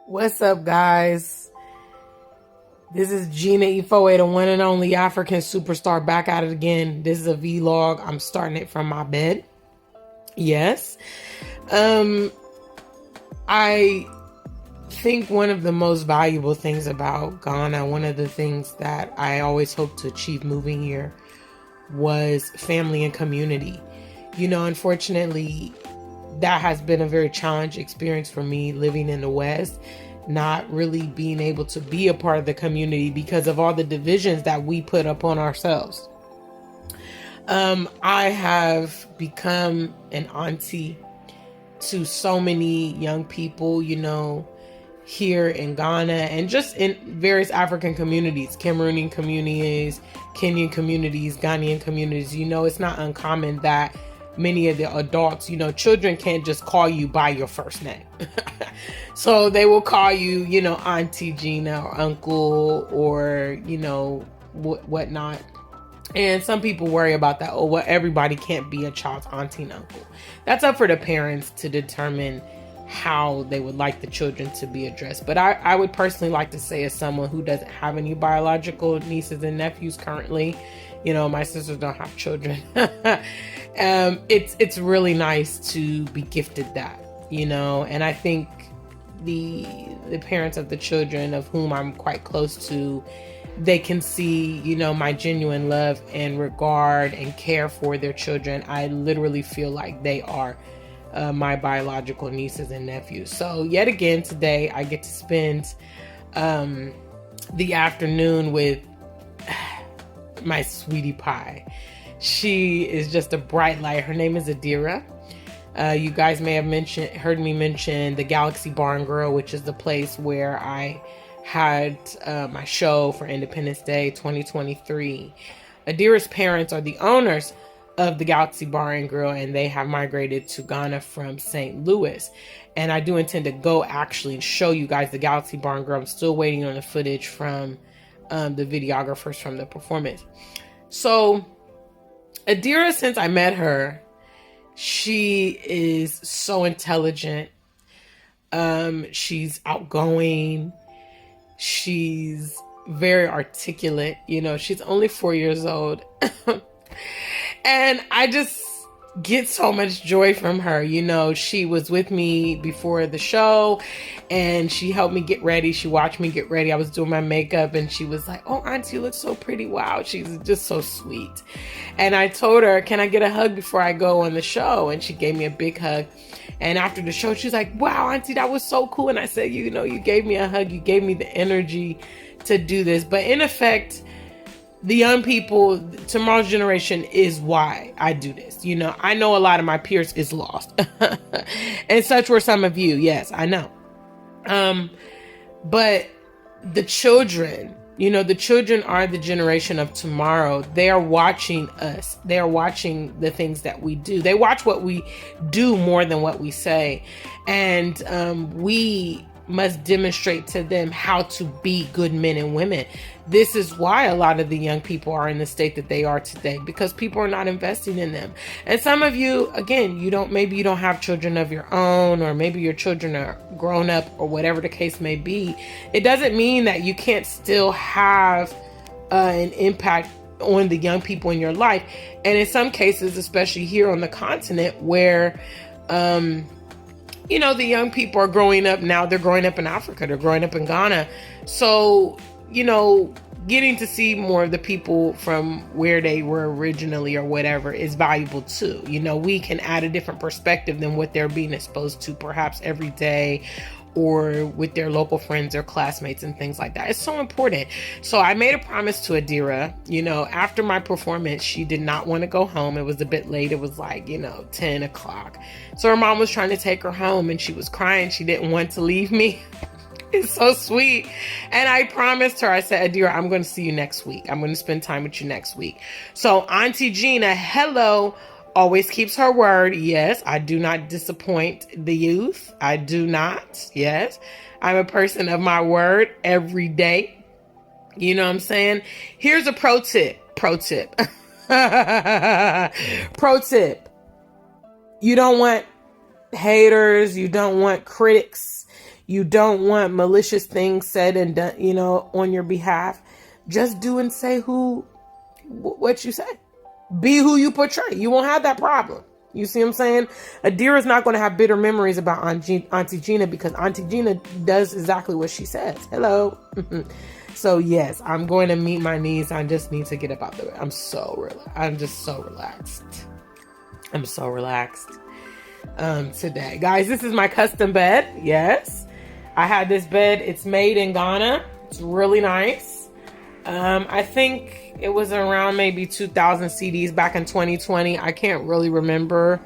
What's up, guys? This is Gina Ifoe, the one and only African superstar, back at it again. This is a vlog. I'm starting it from my bed. Yes. I think one of the most valuable things about Ghana, one of the things that I always hoped to achieve moving here, was family and community. Unfortunately, that has been a very challenging experience for me living in the West, not really being able to be a part of the community because of all the divisions that we put upon ourselves. I have become an auntie to so many young people, here in Ghana and just in various African communities, Cameroonian communities, Kenyan communities, Ghanaian communities. It's not uncommon that many of the adults, children can't just call you by your first name. So they will call you, Auntie Gina or Uncle or, whatnot. And some people worry about that. Oh, well, everybody can't be a child's auntie and uncle. That's up for the parents to determine how they would like the children to be addressed. But I would personally like to say, as someone who doesn't have any biological nieces and nephews currently, my sisters don't have children. It's really nice to be gifted that, and I think the parents of the children of whom I'm quite close to, they can see, my genuine love and regard and care for their children. I literally feel like they are my biological nieces and nephews. So yet again, today I get to spend the afternoon with my sweetie pie. She is just a bright light. Her name is Adira. You guys may have heard me mention the Galaxy Bar and Grill, which is the place where I had my show for Independence Day 2023. Adira's parents are the owners of the Galaxy Bar and Grill, and they have migrated to Ghana from St. Louis. And I do intend to go actually and show you guys the Galaxy Bar and Grill. I'm still waiting on the footage from the videographers from the performance. So Adira, since I met her, she is so intelligent. She's outgoing. She's very articulate. She's only 4 years old. And I just get so much joy from her. She was with me before the show and she helped me get ready. She watched me get ready. I was doing my makeup and she was like, "Oh, Auntie, you look so pretty." Wow. She's just so sweet. And I told her, "Can I get a hug before I go on the show?" And she gave me a big hug. And after the show, she's like, "Wow, Auntie, that was so cool." And I said, you gave me a hug. You gave me the energy to do this. But in effect, the young people, tomorrow's generation is why I do this. I know a lot of my peers is lost. And such were some of you. Yes, I know. But the children, the children are the generation of tomorrow. They are watching us. They are watching the things that we do. They watch what we do more than what we say. And we must demonstrate to them how to be good men and women. This is why a lot of the young people are in the state that they are today, because people are not investing in them. And some of you, again, maybe you don't have children of your own, or maybe your children are grown up, or whatever the case may be. It doesn't mean that you can't still have an impact on the young people in your life. And in some cases, especially here on the continent, where the young people are growing up now. They're growing up in Africa. They're growing up in Ghana. So, getting to see more of the people from where they were originally or whatever is valuable too. We can add a different perspective than what they're being exposed to perhaps every day, or with their local friends or classmates and things like that. It's so important. So I made a promise to Adira, after my performance, she did not want to go home. It was a bit late. It was like, 10 o'clock. So her mom was trying to take her home and she was crying. She didn't want to leave me. It's so sweet. And I promised her, I said, "Adira, I'm going to see you next week. I'm going to spend time with you next week." So Auntie Gina, hello, always keeps her word. Yes, I do not disappoint the youth. I do not. Yes, I'm a person of my word every day. You know what I'm saying? Here's a pro tip. Pro tip. Pro tip. You don't want haters. You don't want critics. you don't want malicious things said and done, you know, on your behalf, just do and say what you say. Be who you portray. You won't have that problem. You see what I'm saying? Adira's not going to have bitter memories about Auntie Gina, because Auntie Gina does exactly what she says. Hello. So yes, I'm going to meet my niece. I just need to get up out the way. I'm just so relaxed. I'm so relaxed today. Guys, this is my custom bed. Yes. I had this bed. It's made in Ghana. It's really nice. I think it was around maybe 2,000 CDs back in 2020. I can't really remember.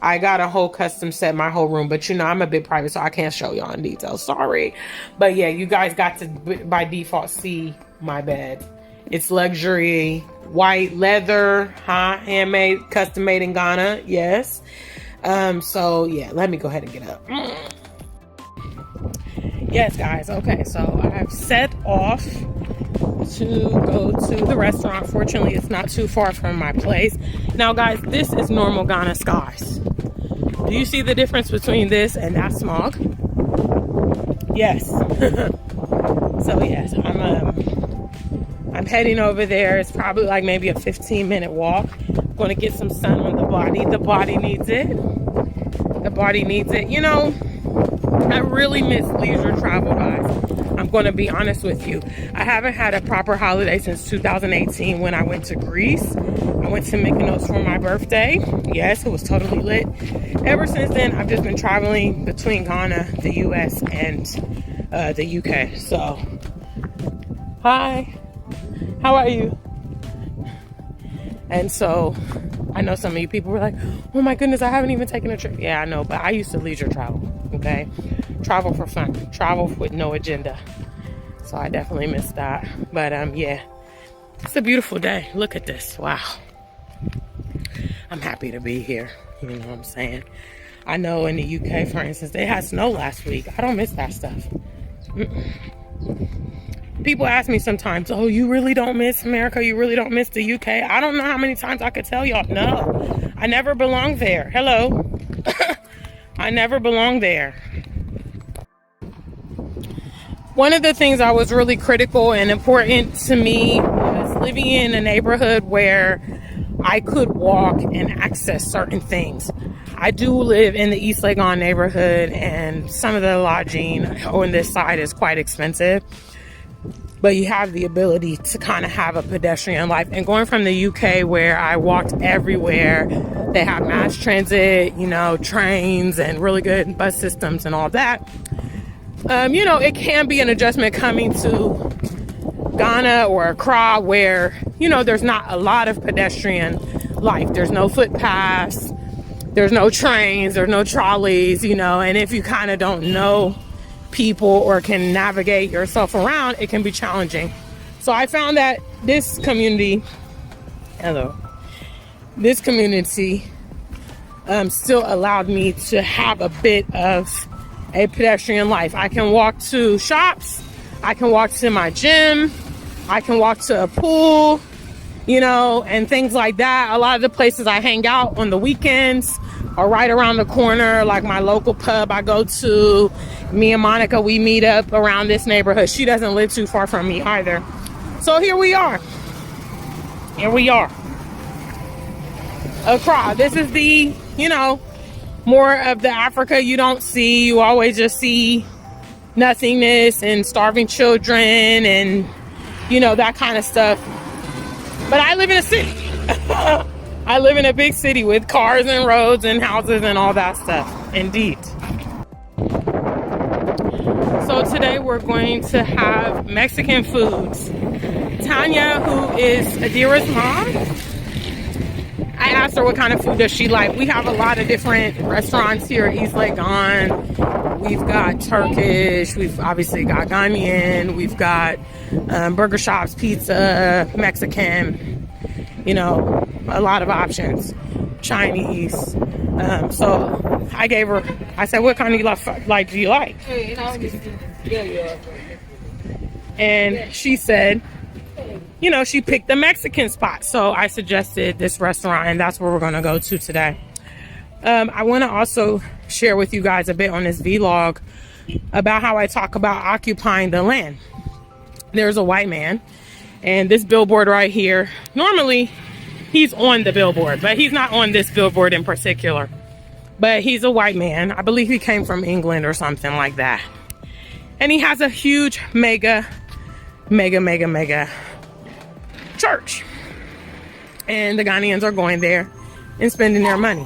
I got a whole custom set, my whole room, but you know, I'm a bit private, so I can't show y'all in detail. Sorry. But yeah, you guys got to, by default, see my bed. It's luxury, white leather, handmade, custom made in Ghana. Yes. So yeah, let me go ahead and get up. Yes, guys. Okay, so I've set off to go to the restaurant. Fortunately, it's not too far from my place. Now, guys, this is normal Ghana skies. Do you see the difference between this and that smog? Yes. So yes, I'm heading over there. It's probably like maybe a 15-minute walk. I'm going to get some sun on the body. The body needs it. The body needs it. You know, I really miss leisure travel, guys. I'm going to be honest with you. I haven't had a proper holiday since 2018 when I went to Greece. I went to Mykonos for my birthday. Yes, it was totally lit. Ever since then, I've just been traveling between Ghana, the US, and the UK. So, hi. How are you? And so, I know some of you people were like, oh my goodness, I haven't even taken a trip. Yeah, I know, but I used to leisure travel, okay? Travel for fun, travel with no agenda. So I definitely missed that. But yeah, it's a beautiful day. Look at this, wow. I'm happy to be here, you know what I'm saying? I know in the UK, for instance, they had snow last week. I don't miss that stuff. People ask me sometimes, oh, you really don't miss America? You really don't miss the UK? I don't know how many times I could tell y'all. No, I never belonged there. Hello. I never belonged there. One of the things I was really critical and important to me was living in a neighborhood where I could walk and access certain things. I do live in the East Legon neighborhood, and some of the lodging on this side is quite expensive. But you have the ability to kind of have a pedestrian life. And going from the UK, where I walked everywhere, they have mass transit, you know, trains and really good bus systems and all that. You know, it can be an adjustment coming to Ghana or Accra, where, you know, there's not a lot of pedestrian life. There's no footpaths, there's no trains, there's no trolleys, you know, and if you kind of don't know people or can navigate yourself around, it can be challenging. So I found that this community still allowed me to have a bit of a pedestrian life. I can walk to shops, I can walk to my gym, I can walk to a pool, you know, and things like that. A lot of the places I hang out on the weekends are right around the corner, like my local pub I go to. Me and Monica, we meet up around this neighborhood. She doesn't live too far from me either. So here we are. Here we are. Accra. This is the, you know, more of the Africa you don't see. You always just see nothingness and starving children and, you know, that kind of stuff. But I live in a city. I live in a big city with cars and roads and houses and all that stuff. Indeed. So today we're going to have Mexican foods. Tanya, who is Adira's mom, I asked her what kind of food does she like. We have a lot of different restaurants here at East Legon. We've got Turkish, we've obviously got Ghanaian, we've got burger shops, pizza, Mexican, you know, a lot of options, Chinese. So I gave her, I said, what kind of like do you like? And she said, you know, she picked the Mexican spot. So I suggested this restaurant, and that's where we're going to go to today. I want to also share with you guys a bit on this vlog. about how I talk about occupying the land. There's a white man, and this billboard right here, normally he's on the billboard, but he's not on this billboard in particular. But he's a white man. I believe he came from England or something like that. And he has a huge mega church. And the Ghanaians are going there and spending their money.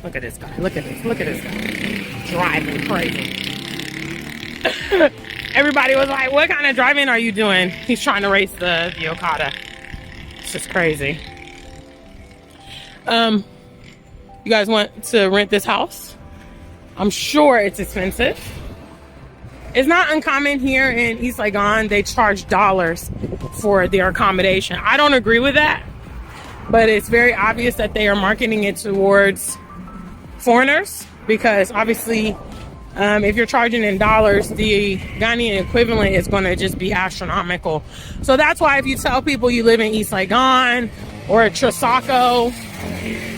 Look at this guy. Look at this guy. Driving crazy. Everybody was like, what kind of driving are you doing? He's trying to race the Okada. It's just crazy. You guys want to rent this house? I'm sure it's expensive. It's not uncommon here in East Legon. They charge dollars for their accommodation. I don't agree with that, but it's very obvious that they are marketing it towards foreigners, because obviously if you're charging in dollars, the Ghanaian equivalent is going to just be astronomical. So that's why if you tell people you live in East Legon or Trisaco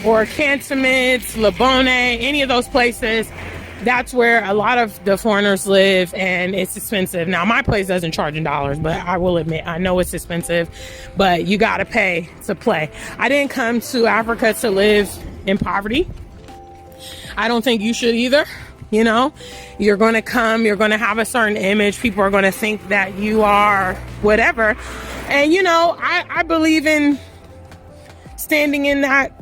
or Cantonment, Labone, any of those places, that's where a lot of the foreigners live, and it's expensive. Now, my place doesn't charge in dollars, but I will admit, I know it's expensive, but you got to pay to play. I didn't come to Africa to live in poverty. I don't think you should either. You know, you're going to come, you're going to have a certain image. People are going to think that you are whatever. And, you know, I believe in standing in that,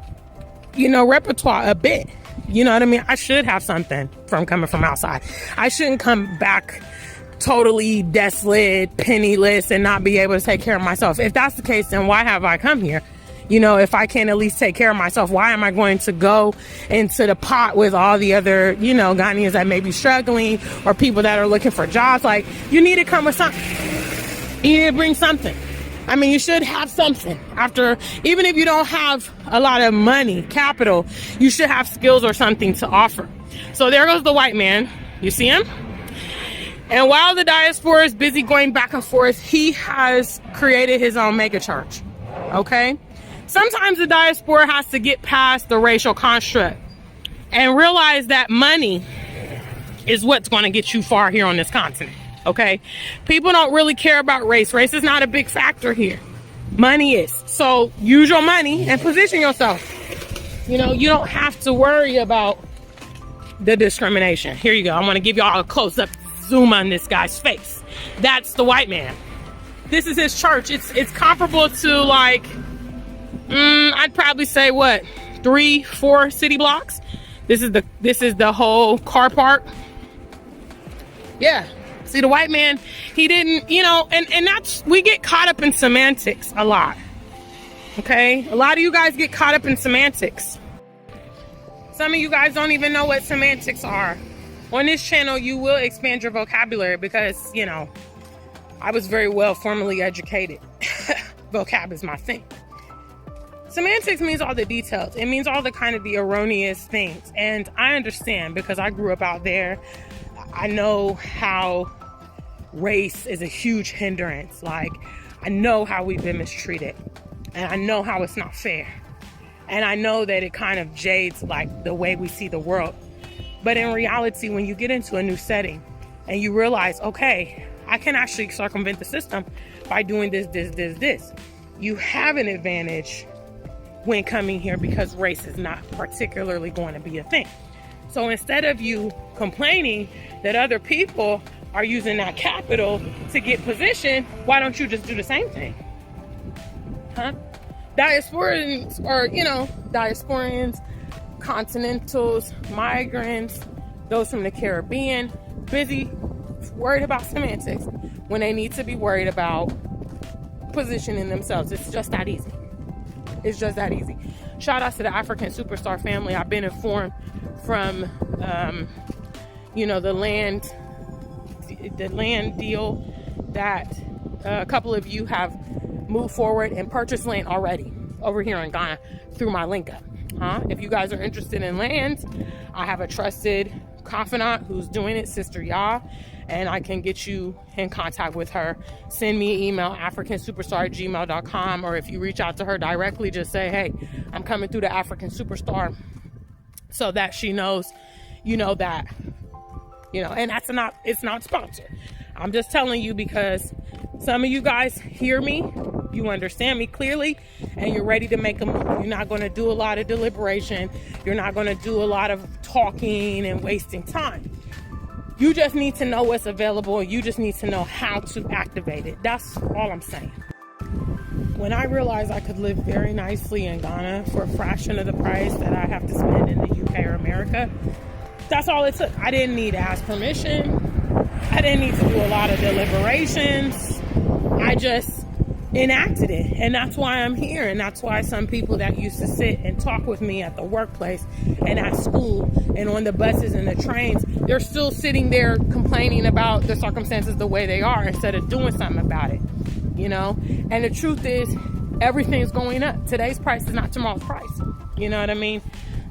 you know, repertoire a bit. You know what I mean? I should have something from coming from outside. I shouldn't come back totally desolate, penniless, and not be able to take care of myself. If that's the case, then why have I come here? You know, if I can't at least take care of myself, why am I going to go into the pot with all the other, you know, Ghanaians that may be struggling or people that are looking for jobs? Like, you need to come with something. You need to bring something. I mean, you should have something. After, even if you don't have a lot of money, capital, you should have skills or something to offer. So there goes the white man. You see him? And while the diaspora is busy going back and forth, he has created his own mega church. Okay? Sometimes the diaspora has to get past the racial construct and realize that money is what's going to get you far here on this continent. Okay? People don't really care about race. Race is not a big factor here. Money is. So use your money and position yourself. You know, you don't have to worry about the discrimination. Here you go. I want to give y'all a close-up zoom on this guy's face. That's the white man. This is his church. It's comparable to, like, I'd probably say what, 3-4 city blocks. This is the whole car park. Yeah. See, the white man, he didn't, you know, and that's, we get caught up in semantics a lot. Okay? A lot of you guys get caught up in semantics. Some of you guys don't even know what semantics are. On this channel, you will expand your vocabulary because, you know, I was very well formally educated. Vocab is my thing. Semantics means all the details. It means all the kind of the erroneous things. And I understand because I grew up out there. I know how race is a huge hindrance. Like, I know how we've been mistreated. And I know how it's not fair. And I know that it kind of jades like the way we see the world. But in reality, when you get into a new setting and you realize, okay, I can actually circumvent the system by doing this. You have an advantage when coming here because race is not particularly going to be a thing. So instead of you complaining that other people are using that capital to get position, why don't you just do the same thing? Huh? Diasporans, or, you know, diasporians, continentals, migrants, those from the Caribbean, busy worried about semantics when they need to be worried about positioning themselves. It's just that easy. It's just that easy. Shout out to the African Superstar family. I've been informed from, you know, the land deal that a couple of you have moved forward and purchased land already over here in Ghana through my link up. If you guys are interested in land, I have a trusted confidant who's doing it, Sister Ya, and I can get you in contact with her. Send me an email, africansuperstar@gmail.com, or if you reach out to her directly, just say, hey, I'm coming through the African Superstar, so that she knows, you know, that, you know, and it's not sponsored. I'm just telling you because some of you guys hear me, you understand me clearly, and you're ready to make a move. You're not going to do a lot of deliberation. You're not going to do a lot of talking and wasting time. You just need to know what's available. You just need to know how to activate it. That's all I'm saying. When I realized I could live very nicely in Ghana for a fraction of the price that I have to spend in the UK or America, that's all it took. I didn't need to ask permission. I didn't need to do a lot of deliberations. I just enacted it. And that's why I'm here. And that's why some people that used to sit and talk with me at the workplace and at school and on the buses and the trains, they're still sitting there complaining about the circumstances the way they are instead of doing something about it, you know? And the truth is, everything's going up. Today's price is not tomorrow's price. You know what I mean?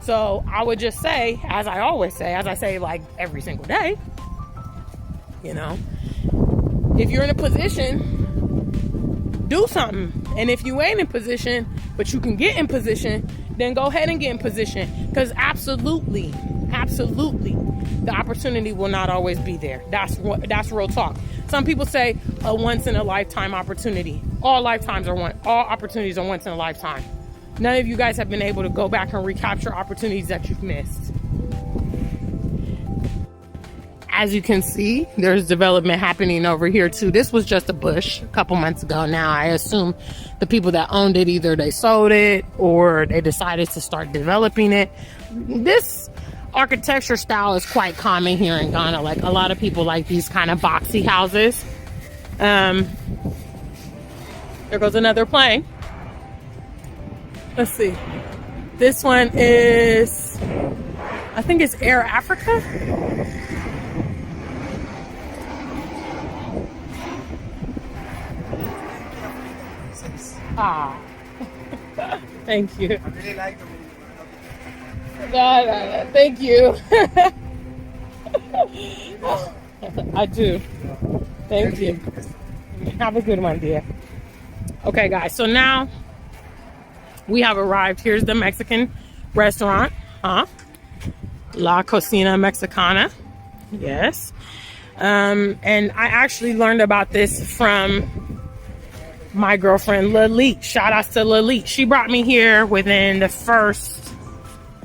So I would just say, as I always say, as I say like every single day, you know, if you're in a position, do something. And if you ain't in position, but you can get in position, then go ahead and get in position. Because absolutely, the opportunity will not always be there. That's real talk. Some people say a once in a lifetime opportunity. All opportunities are once in a lifetime. None of you guys have been able to go back and recapture opportunities that you've missed. As you can see, there's development happening over here too. This was just a bush a couple months ago. Now I assume the people that owned it, either they sold it or they decided to start developing it. This architecture style is quite common here in Ghana. Like, a lot of people like these kind of boxy houses. There goes another plane. Let's see. This one is, I think it's Air Africa. Ah, thank you. I really like the movie. No, thank you. I do. Thank you. Have a good one, dear. Okay, guys. So now we have arrived. Here's the Mexican restaurant, La Cocina Mexicana. Yes. And I actually learned about this from my girlfriend Lalit. Shout out to Lalit. She brought me here within the first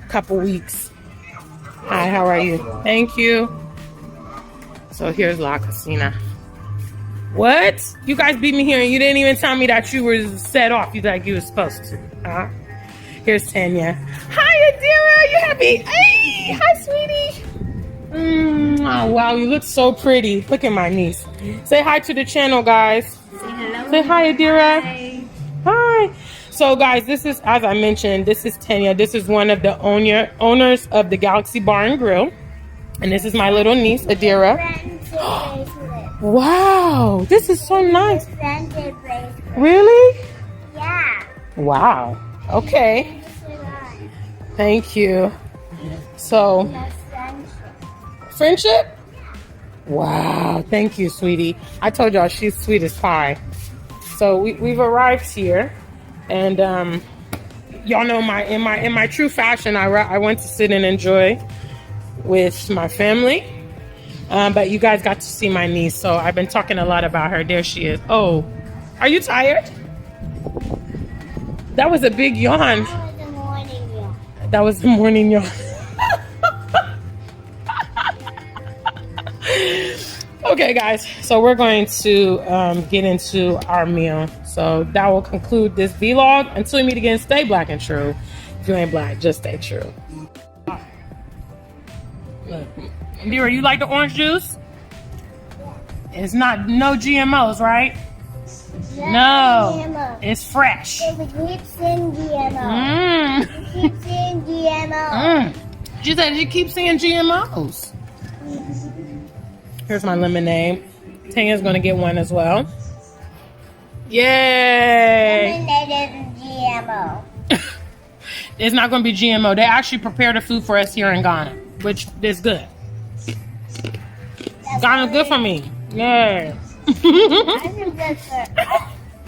couple weeks. Hi, how are you? Thank you. So here's La Cocina. What? You guys beat me here and you didn't even tell me that you were set off. You like you were supposed to. Here's Tanya. Hi, Adira. You happy? Hey, hi, sweetie. Oh, wow, you look so pretty. Look at my niece. Say hi to the channel, guys. Say hello. Say hi, Adira. Hi. Hi. So, guys, this is, as I mentioned, this is Tanya. This is one of the owners of the Galaxy Bar and Grill. And this is my little niece, Adira. Wow, this is so nice. Really? Yeah. Wow. Okay. Thank you. So, friendship? Wow. Thank you, sweetie. I told y'all she's sweet as pie. So we've arrived here, and y'all know in my true fashion, I went to sit and enjoy with my family. But you guys got to see my niece, so I've been talking a lot about her. There she is. Oh, are you tired? That was a big yawn. That was the morning yawn. That was the morning yawn. Okay, guys, so we're going to get into our meal. So that will conclude this vlog. Until we meet again, stay black and true. If you ain't black, just stay true. Look. Indira, you like the orange juice? It's not, no GMOs, right? No, GMO. it's fresh. It keeps in GMO. Mm. It keeps in GMO. She said she keeps seeing GMOs. Here's my lemonade. Tanya's gonna get one as well. Yay! Lemonade is GMO. It's not gonna be GMO. They actually prepare the food for us here in Ghana, which is good. Ghana's good for me. Yeah. I think that's